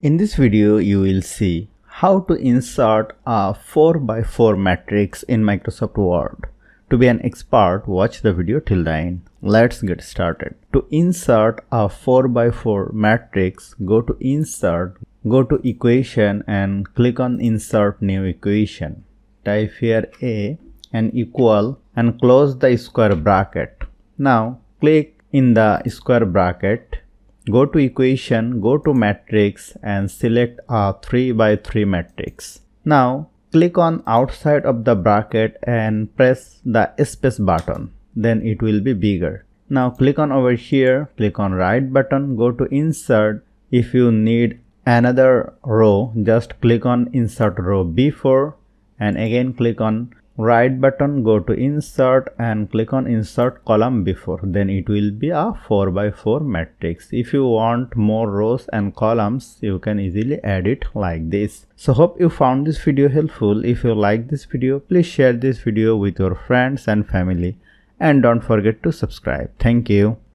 In this video, you will see how to insert a 4x4 matrix in Microsoft Word. To be an expert, watch the video till the end. Let's get started. To insert a 4x4 matrix, go to Insert, go to Equation and click on Insert New Equation. Type here A and equal and close the square bracket. Now click in the square bracket. Go to Equation, go to Matrix and select a 3x3 matrix. Now click on outside of the bracket and press the space button. Then it will be bigger. Now click on over here, click on right button, go to Insert. If you need another row, just click on Insert Row before and again click on right button, go to Insert and click on Insert Column before. Then it will be a 4x4 matrix. If you want more rows and columns, you can easily add it like this. So hope you found this video helpful. If you like this video, please share this video with your friends and family and don't forget to subscribe. Thank you.